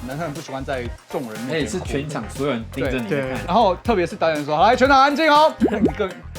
男生很不喜欢在众人面前哭，是全场所有人盯着你看。然后特别是导演说：“来，全场安静哦。”你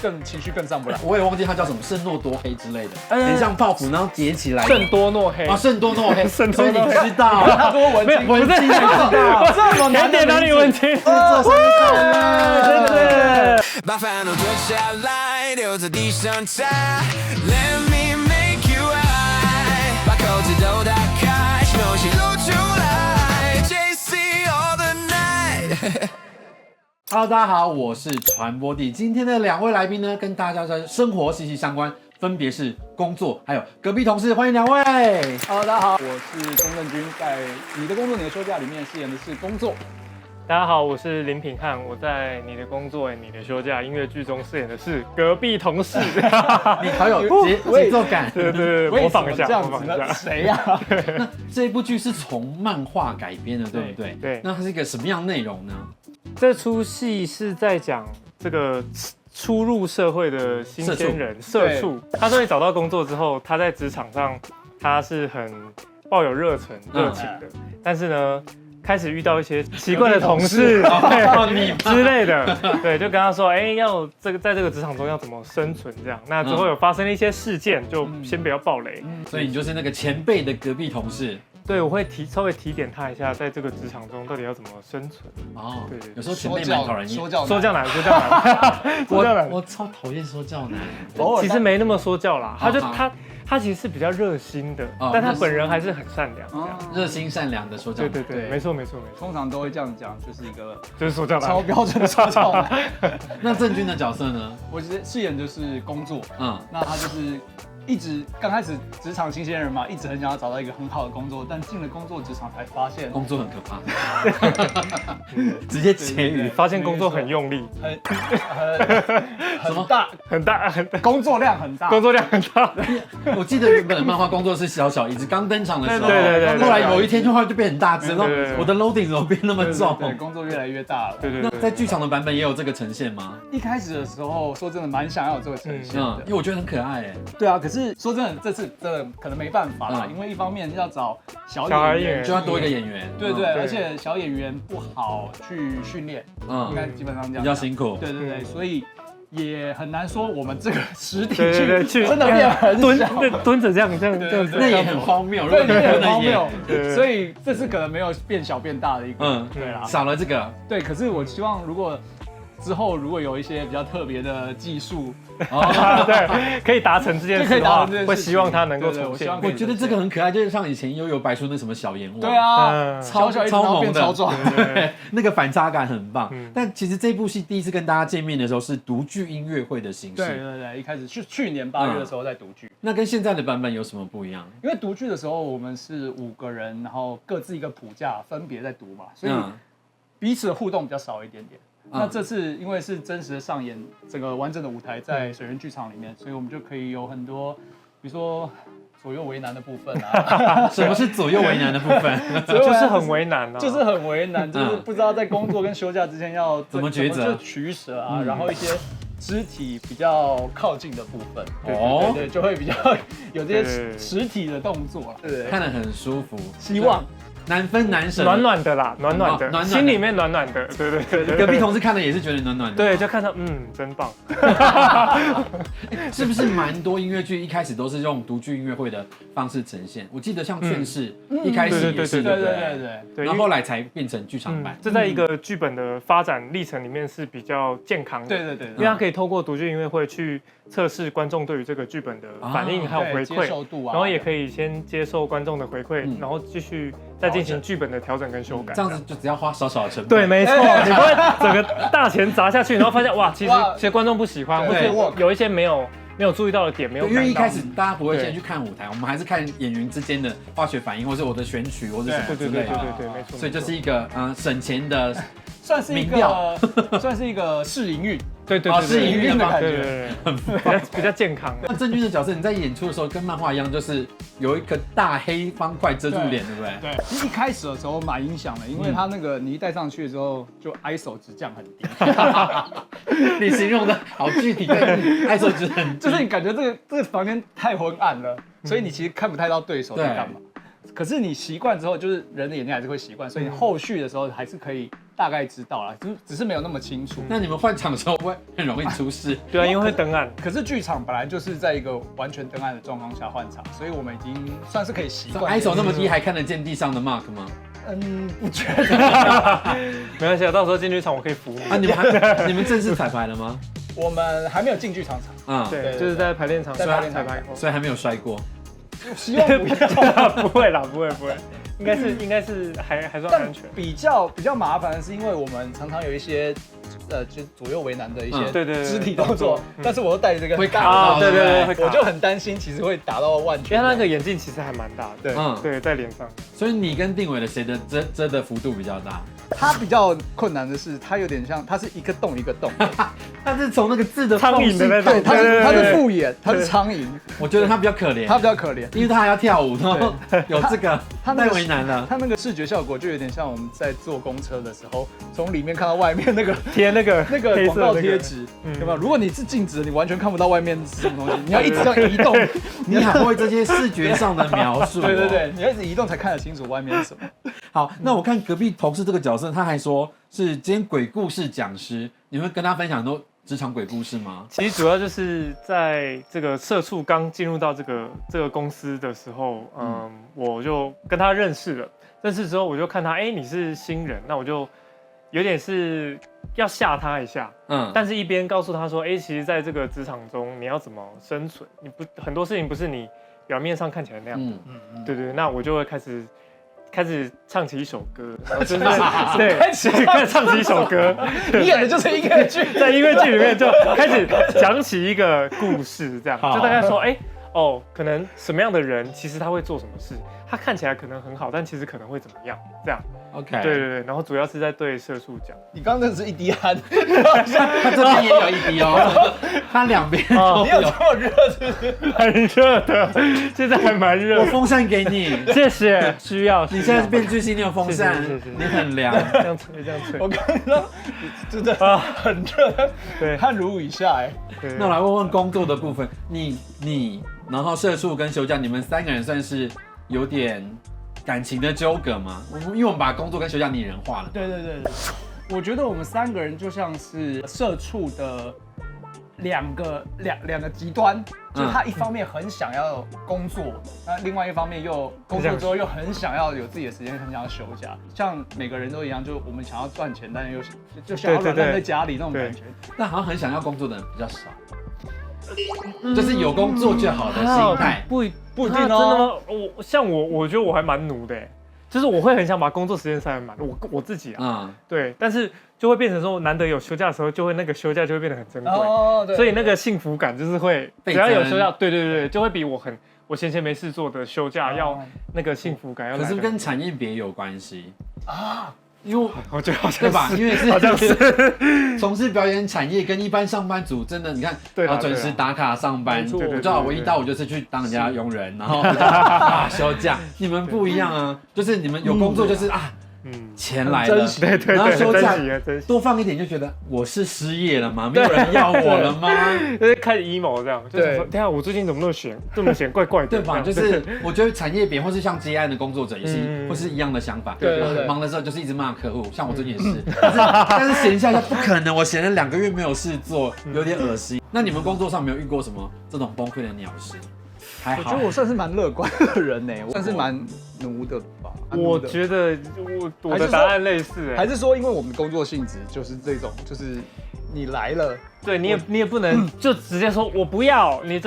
更情绪更上不来。我也忘记它叫什么，圣诺多黑之类的，很像泡芙，然后叠起来。圣多诺黑啊，圣多诺黑，圣多诺黑所以你知道，他多文青，文青才知道，这么甜点哪里文青？做生日快乐，真的。把烦恼脱下来，留在地上踩。Let me make you high， 把口子都打开，休息露出来 ，JC all the night。Hello， 大家好，我是传播帝。今天的2位来宾呢，跟大家的生活息息相关，分别是工作还有隔壁同事，欢迎2位。Hello， 大家好，我是钟正军，在《你的工作你的休假》里面饰演的是工作。大家好，我是林品翰，我在你的工作、你的休假音乐剧中饰演的是隔壁同事。你好有节奏感，对，模仿一下，这样子呢？谁呀？那这部剧是从漫画改编的，对不对？对。那它是一个什么样的内容呢？这出戏是在讲这个初入社会的新鲜人社畜，他终于找到工作之后，他在职场上他是很抱有热忱、热情的，但是呢，开始遇到一些奇怪的同事你之类的，对，就跟他说，要在这个职场中要怎么生存这样。那之后有发生了一些事件，就先不要爆雷。所以你就是那个前辈的隔壁同事。对，我会稍微提点他一下，在这个职场中到底要怎么生存。哦，对，有时候前辈蛮讨人厌。说教男，我超讨厌说教男。其实没那么说教啦，他其实是比较热心的，但他本人还是很善良，这样热心善良的说教男。对，没错。通常都会这样讲，就是说教男，超标准的说教男。那郑钧的角色呢？我其实饰演就是工作，那他就是一直刚开始职场新鲜人嘛，一直很想要找到一个很好的工作，但进了工作职场才发现工作很可怕，直接结语，发现工作很用力，很大，工作量很大。我记得原本的漫画工作是小小一只，刚登场的时候，对，后来有一天就变很大只，然后我的 loading 怎么变那么重？对，工作越来越大了。对。那在剧场的版本也有这个呈现吗？一开始的时候，说真的蛮想要有这个呈现的，因为我觉得很可爱哎。对啊，可是说真的，这次真的可能没办法啦，因为一方面要找小演员，就要多一个演员。对，而且小演员不好去训练，应该基本上这样比较辛苦。对，所以也很难说我们这个实体去真的变很小，蹲着这样，那也很荒谬，对，也很荒谬。所以这次可能没有变小变大的一个，对啦，少了这个。对，可是我希望之后如果有一些比较特别的技术，对，可以达成这件事的话，会希望它能够出现。我觉得这个很可爱，就是像以前悠悠白书那什么小阎王，对啊，超萌的，超壮，那个反差感很棒。但其实这部戏第一次跟大家见面的时候是独剧音乐会的形式，对，一开始去年8月的时候在独剧。那跟现在的版本有什么不一样？因为独剧的时候我们是5个人，然后各自一个谱架，分别在读嘛，所以彼此的互动比较少一点点。那这次因为是真实的上演整个完整的舞台在水源剧场里面，所以我们就可以有很多，比如说左右为难的部分啊。什么是左右为难的部分？就是很为难啊，就是很为难，就是不知道在工作跟休假之间要怎么抉择，就取舍啊，然后一些肢体比较靠近的部分，对，就会比较有这些实体的动作了，对，看得很舒服，希望。难分难舍，暖暖的啦，暖暖的，心里面暖暖的，对。隔壁同事看了也是觉得暖暖的，对，就看到真棒。是不是蛮多音乐剧一开始都是用独剧音乐会的方式呈现？我记得像《劝世》一开始也是，对，然后后来才变成剧场版。这在一个剧本的发展历程里面是比较健康的，对，因为它可以透过独剧音乐会去测试观众对于这个剧本的反应还有回馈，然后也可以先接受观众的回馈，然后继续再进行剧本的调整跟修改，这样子就只要花少少的成本。对，没错，你不会整个大钱砸下去，然后发现哇，其实观众不喜欢，或者有一些没有注意到的点没有。因为一开始大家不会先去看舞台，我们还是看演员之间的化学反应，或是我的选曲，或是什么之类的。对，没错。所以就是一个省钱的，算是一个试营运。对，是营运的感觉，比较健康。那郑钧的角色，你在演出的时候跟漫画一样，就是有一个大黑方块遮住脸，对不对？对，其实一开始的时候蛮影响的，因为他那个你一戴上去的时候，就 ISO 值降很低。你形容的好具体，ISO 值很低，就是你感觉这个房间太昏暗了，所以你其实看不太到对手在干嘛。可是你习惯之后，就是人的眼睛还是会习惯，所以你后续的时候还是可以大概知道啦，只是没有那么清楚。那你们换场的时候会很容易出事？对啊，因为会灯暗。可是剧场本来就是在一个完全灯暗的状况下换场，所以我们已经算是可以习惯。 ISO 那么低还看得见地上的 mark 吗？不觉得。没关系，到时候进剧场我可以服务。啊，你们正式彩排了吗？我们还没有进剧场场，对，对就是在排练场在排练场彩排后。所以还没有摔过。希望不要。不会啦，不会，应该是还算但安全。比较麻烦的是，因为我们常常有一些就左右为难的一些对肢体动作，但是我又戴着这个会卡到，对，会卡我就很担心，其实会打到万全。因为他那个眼镜其实还蛮大的，对，在脸上。所以你跟定伟的谁的遮的幅度比较大？他比较困难的是，他有点像，他是一个洞一个洞，他是从那个字的苍蝇的那种，对，他是复眼，他是苍蝇，我觉得他比较可怜，他比较可怜，因为他还要跳舞，然后有这个，太为难了。他那个视觉效果就有点像我们在坐公车的时候，从里面看到外面那个贴那个广告贴纸，有没有？如果你是静止的，你完全看不到外面是什么东西，你要一直这样移动。你好会这些视觉上的描述，对，你要一直移动才看得清楚外面是什么。好，那我看隔壁同事这个角色，他还说是今天鬼故事讲师，你会跟他分享很多职场鬼故事吗？其实主要就是在这个社畜刚进入到这个公司的时候，我就跟他认识了。认识之后，我就看他，你是新人，那我就有点是要吓他一下，但是一边告诉他说，其实在这个职场中，你要怎么生存，很多事情不是你表面上看起来那样的，对，那我就会开始唱起一首歌，然后就是对，开始唱起一首歌，你演的就是音乐剧，在音乐剧里面就开始讲起一个故事，这样就大概说，可能什么样的人，其实他会做什么事，他看起来可能很好，但其实可能会怎么样，这样。OK， 对，然后主要是在对社畜讲。你刚刚那是一滴汗，他这边也有一滴哦，他两边都你有有。这么热是不是？很热的，现在还蛮热我。风扇给你，谢谢，需要。你现在是变巨星，你有风扇，谢谢你很凉。这样吹，这样吹。我刚刚说真的很热，对，汗如雨下对那我来问问工作的部分，你，然后社畜跟休假，你们三个人算是有点感情的纠葛吗？因为我们把工作跟休假拟人化了。对，我觉得我们三个人就像是社畜的两个极端，就是他一方面很想要工作，那另外一方面又工作之后又很想要有自己的时间，很想要休假。像每个人都一样，就我们想要赚钱，但是又就想要软烂在家里那种感觉。但好像很想要工作的人比较少，就是有工作就好的心态。不一定哦。真的吗？我觉得我还蛮奴的，就是我会很想把工作时间塞满，我自己啊，对，但是就会变成说，难得有休假的时候，就会那个休假就会变得很珍贵，所以那个幸福感就是会，只要有休假，对，就会比我闲没事做的休假要那个幸福感要来。可是跟产业别有关系啊。因为我觉得好像对吧？因为是好像是从事表演产业，跟一般上班族真的，你看，准时打卡上班，我知道我一到5就是去当人家佣人，然后休假。你们不一样啊，就是你们有工作就是钱来了，对，然后休假珍惜多放一点就觉得我是失业了吗？没有人要我了吗？就是开始 emo 这样，就是说，等下我最近怎么这么闲，怪怪的，对吧？就是我觉得产业别或是像接案的工作者也是，或是一样的想法。对，忙的时候就是一直骂客户，像我最近也是。但是闲下来不可能，我闲了2个月没有事做，有点恶心。那你们工作上没有遇过什么这种崩溃的鸟事？还好，我觉得我算是蛮乐观的人呢，我算是蛮奴的吧。我觉得我的答案类似，还是说因为我们工作性质就是这种，就是你来了，对你也不能就直接说我不要，你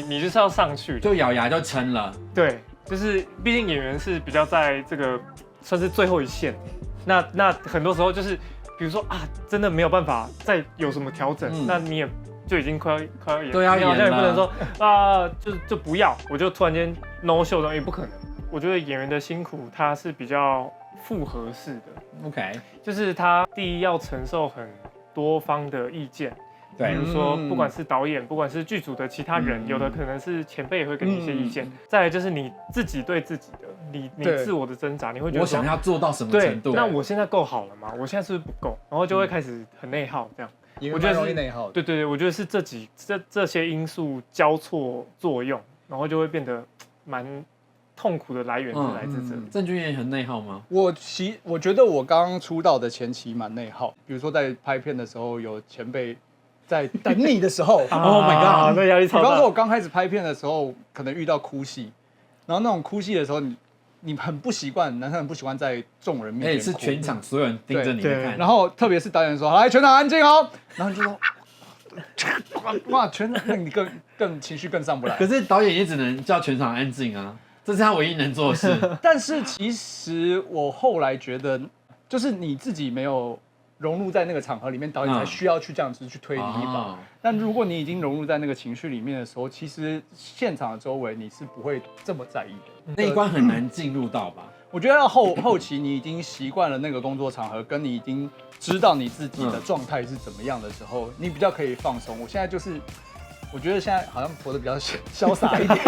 你就是要上去，就咬牙就撑了。对，就是毕竟演员是比较在这个算是最后一线，那很多时候就是比如说真的没有办法再有什么调整，那你也就已经快要演，都要演了，也不能说就不要，我就突然间 no show 的，也不可能。我觉得演员的辛苦，它是比较复合式的 ，OK， 就是他第一要承受很多方的意见，比如说不管是导演，不管是剧组的其他人，有的可能是前辈也会给你一些意见。再来就是你自己对自己的，你自我的挣扎，你会觉得我想要做到什么程度？那我现在够好了吗？我现在是不是不够？然后就会开始很内耗这样。我觉得容易内耗。对，我觉得是这些因素交错作用，然后就会变得蛮痛苦的来源是来自这里。郑钧也很内耗吗？我觉得我刚出道的前期蛮内耗，比如说在拍片的时候，有前辈在等你的时候，Oh my god， 那压力超大。比方说，我刚开始拍片的时候，可能遇到哭戏，然后那种哭戏的时候，你很不习惯，男生很不习惯在众人面前哭，是全场所有人盯着你看，然后特别是导演说：“来，全场安静哦。”然后你就说：“哇，全场你更情绪更上不来。”可是导演也只能叫全场安静啊，这是他唯一能做的事。但是其实我后来觉得，就是你自己没有融入在那个场合里面，导演才需要去这样子去推你一把。但如果你已经融入在那个情绪里面的时候，其实现场的周围你是不会这么在意的。那一关很难进入到吧？我觉得到后期你已经习惯了那个工作场合，跟你已经知道你自己的状态是怎么样的时候，你比较可以放松。我现在就是，我觉得现在好像活得比较潇洒一点。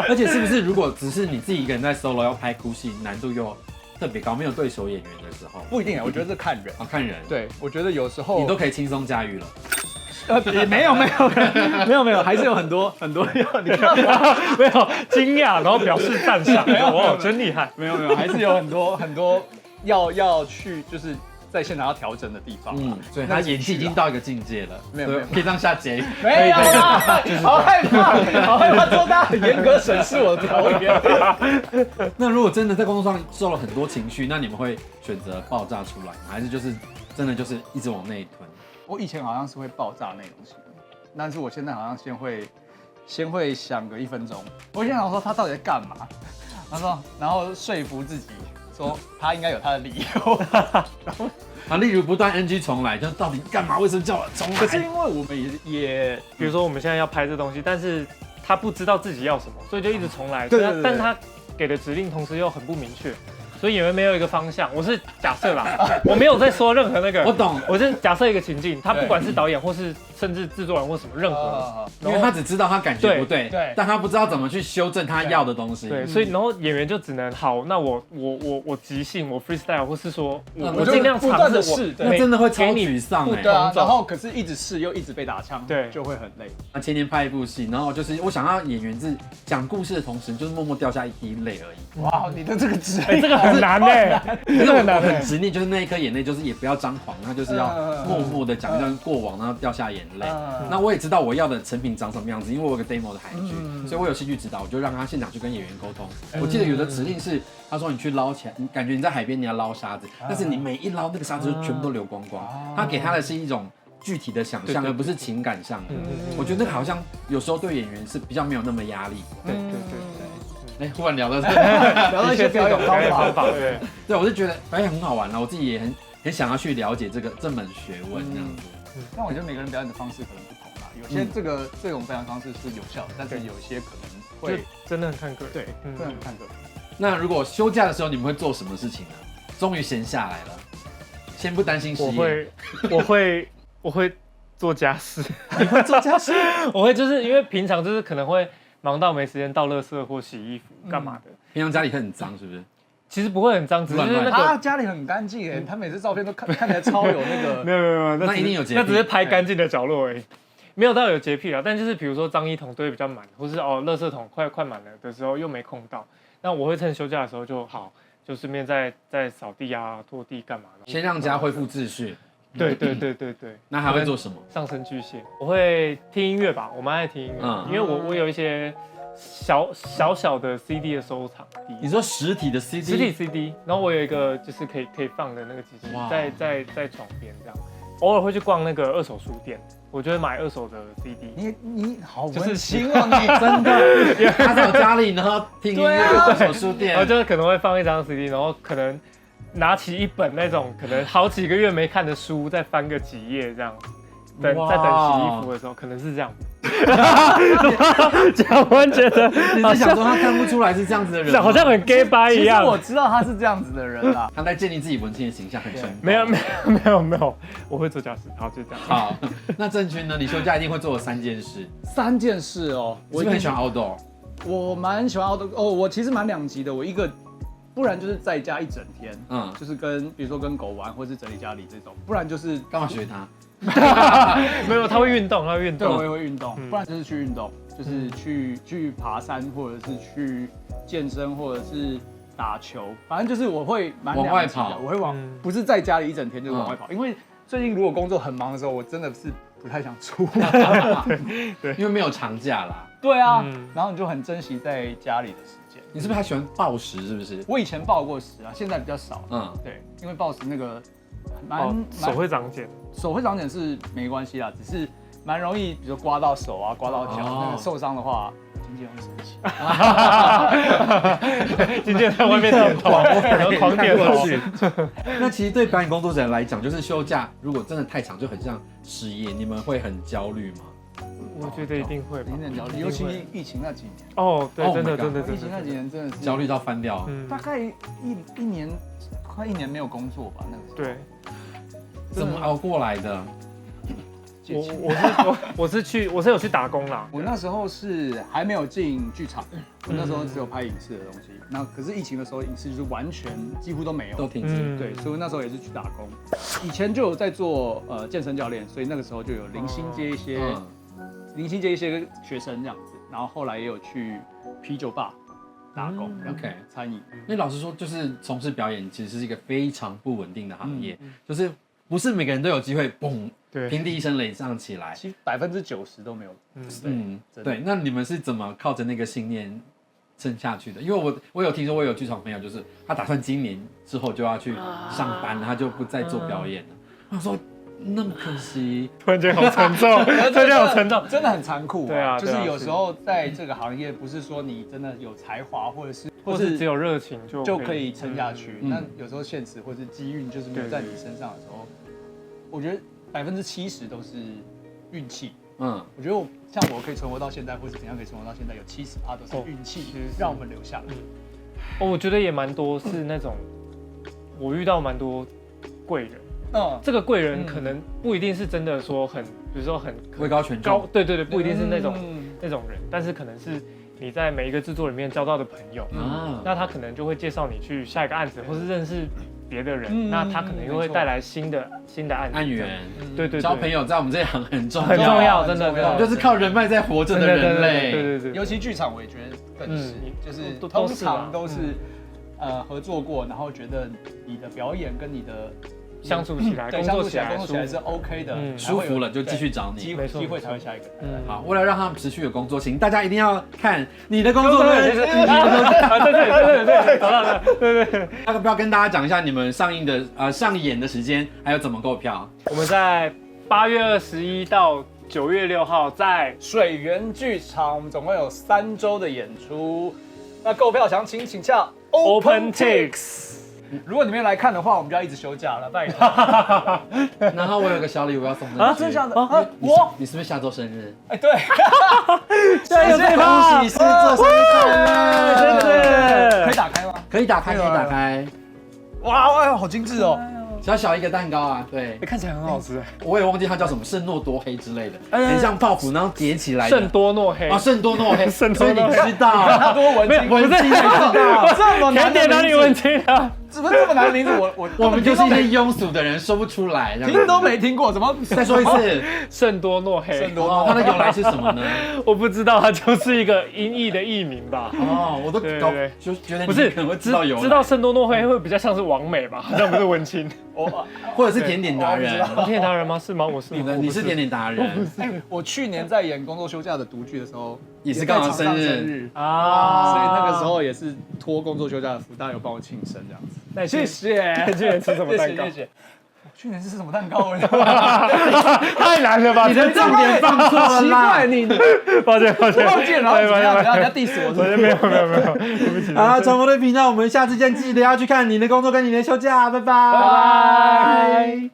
而且是不是如果只是你自己一个人在 solo 要拍哭戏，难度又特别高，没有对手演员的时候，不一定啊，我觉得这看人。看人。对，我觉得有时候你都可以轻松驾驭了。也没有，还是有很多要你看没有惊讶，然后表示赞赏，哇，真厉害。没有，还是有很多要去就是在现场要调整的地方。所以他演技已经到一个境界了，没有可以这样下结语。没有啊，好害怕做大家很严格审视我的表演。那如果真的在工作上受了很多情绪，那你们会选择爆炸出来吗？还是就是真的就是一直往内吞？我以前好像是会爆炸那种型，但是我现在好像先会想个1分钟，我先想说他到底在干嘛，然后说服自己说他应该有他的理由，例如不断 NG 重来，就到底干嘛？为什么叫我重来？可是因为我们也，比如说我们现在要拍这东西，但是他不知道自己要什么，所以就一直重来。对，但是他给的指令同时又很不明确。所以演员没有一个方向，我是假设啦，我没有在说任何那个，我懂，我是假设一个情境，他不管是导演或是甚至制作人或什么任何，因为他只知道他感觉不对，对，但他不知道怎么去修正他要的东西，对，所以然后演员就只能好，那我即兴，我 freestyle， 或是说我尽量尝试试，那真的会超沮丧哎，对啊，然后可是一直试又一直被打枪，对，就会很累。前年拍一部戏，然后就是我想要演员是讲故事的同时，就是默默掉下一滴泪而已。哇，你的这个指这个很难哎。真的很执念，就是那一颗眼泪，就是也不要张狂，他就是要默默的讲一段过往，然后掉下眼泪。那我也知道我要的成品长什么样子，因为我有个 demo 的海剧，所以我有戏剧指导，我就让他现场去跟演员沟通。我记得有的指令是，他说你去捞起来，你感觉你在海边你要捞沙子，但是你每一捞那个沙子就全部都流光光。他给他的是一种具体的想象，而不是情感上的。我觉得那个好像有时候对演员是比较没有那么压力。对。忽然聊到一些表演方法，对，我就觉得表演很好玩了，我自己也很想要去了解这门学问这样子。但我觉得每个人表演的方式可能不同啦，有些这种表演方式是有效的，但是有一些可能会真的很看个人，对，真的很看个人。那如果休假的时候你们会做什么事情呢？终于闲下来了，先不担心失业。我会做家事。你会做家事？我会就是因为平常就是可能会忙到没时间倒垃圾或洗衣服干嘛的。平常家里会很脏是不是？其实不会很脏，只是那个他家里很干净哎，他每次照片都看起来超有那个。没有，那一定有洁癖，那只是拍干净的角落而已，没有到有洁癖啦。但就是比如说脏衣桶堆比较满，或是垃圾桶快满了的时候又没空到，那我会趁休假的时候就顺便再扫地啊、拖地干嘛的，先让家恢复秩序。对。那还会做什么？上升巨蟹，我会听音乐吧，我蛮爱听音乐，因为我有一些小的 CD 的收藏地。你说实体的 CD？ 实体 CD， 然后我有一个就是可以放的那个机器，在床边这样。偶尔会去逛那个二手书店，我就会买二手的 CD。你好温馨哦，你真的。他在家里，然后听音乐，二手书店，然后就可能会放一张 CD， 然后可能拿起一本那种可能好几个月没看的书，再翻个几页这样。在等洗衣服的时候，可能是这样。讲完觉得你是想说他看不出来是这样子的人，好像很 gay 掰一样。其实我知道他是这样子的人啦，他在建立自己文青的形象，很成功。没有，我会做家事，好就这样。好，那郑钧呢？你休假一定会做的3件事。3件事哦，我很喜欢 outdoor， 我蛮喜欢 outdoor 哦，我其实蛮两极的，我一个。不然就是在家一整天，就是比如说跟狗玩，或是整理家里这种，不然就是干嘛学他？没有，他会运动，对，我也会运动，不然就是去运动，就是去爬山，或者是去健身或者是打球，反正就是我会蛮往外跑，我会不是在家里一整天就是往外跑，因为最近如果工作很忙的时候，我真的是不太想出对，因为没有长假啦。对啊，然后你就很珍惜在家里的时间。你是不是还喜欢暴食？是不是？我以前暴过食啊，现在比较少。对，因为暴食那个手会长茧，手会长茧是没关系啦，只是蛮容易，比如刮到手啊、刮到脚，那个受伤的话，经纪人会生气。经纪人在外面点头，然后狂点过去。那其实对表演工作者来讲，就是休假如果真的太长，就很像失业，你们会很焦虑吗？我觉得一定会吧，有点焦虑，尤其疫情那几年。哦，对，真的，疫情那几年真的是焦虑到翻掉。大概一年，快1年没有工作吧，那个时候。对。怎么熬过来的？我是有去打工啦。我那时候是还没有进剧场，我那时候只有拍影视的东西。那可是疫情的时候，影视就是完全几乎都没有，都停止。对，所以那时候也是去打工。以前就有在做健身教练，所以那个时候就有零星接一些学生这样子。然后后来也有去啤酒吧打工，OK， 餐饮。因为老实说，就是从事表演其实是一个非常不稳定的行业，就是不是每个人都有机会嘣。对，平地一声雷上起来，其实90%都没有。对。那你们是怎么靠着那个信念撑下去的？因为我有听说，我有剧场朋友，就是他打算今年之后就要去上班，他就不再做表演了。我说那么可惜，突然间好沉重，突然间好沉重，真的很残酷。对啊，就是有时候在这个行业，不是说你真的有才华，或是只有热情就可以撑下去。那有时候现实或是机遇就是没有在你身上的时候，我觉得70%都是运气。我觉得像我可以存活到现在，或是怎样可以存活到现在，有70%都是运气让我们留下来。我觉得也蛮多是那种，我遇到蛮多贵人。这个贵人可能不一定是真的说很，比如说很位高权重，对，不一定是那种人，但是可能是你在每一个制作里面交到的朋友，那他可能就会介绍你去下一个案子，或是认识别的人，那他可能又会带来新的案源。对，交朋友在我们这一行很重要，很重要，真的，就是靠人脉在活着的人类。对，尤其剧场我也觉得更是，就是通常都是合作过，然后觉得你的表演跟你的相处起来，工作起来是 OK 的，舒服了就继续找你，机会才会下一个。好，为了让他们持续有工作，请大家一定要看你的工作。对，找到了，对。要不要跟大家讲一下你们上演的时间，还有怎么购票？我们在8月21到9月6号在水源剧场，我们总共有3周的演出。那购票详情请洽 OpenTix。如果你们来看的话，我们就要一直休假了，拜托。然后我有个小礼物要送给你。真的假的？你是不是下周生日？哎，对。恭喜狮座生日快乐！真的。可以打开吗？可以打开。哇，好精致哦。小一个蛋糕啊，对，看起来很好吃。我也忘记它叫什么，圣诺多黑之类的，很像泡芙，然后叠起来。圣多诺黑。圣多诺黑，所以你知道，他多文青，文青知道，这么难点哪里文青啊？怎么这么难的名字？我们就是一些庸俗的人，说不出来，听都没听过，怎么？再说一次，圣多诺黑。它的由来是什么呢？我不知道，它就是一个音译的译名吧。我都就觉得不是，可能会知道由来。知道圣多诺黑会比较像是王美吧？好像不是文青。或者是甜点达人。甜点达人吗？是吗？我是。你是甜点达人。我去年在演工作休假的独剧的时候，也是刚好生日啊，所以那个时候也是托工作休假的福，大家有帮我庆生这样子。那谢谢。去年吃什么蛋糕？谢谢。去年是吃什么蛋糕？太难了吧！你的重点放错了，奇怪你。抱歉，忘记了，然后人家 diss 我，没有，对不起。好，宠物的频道，我们下次见，记得要去看你的工作跟你的休假，拜拜。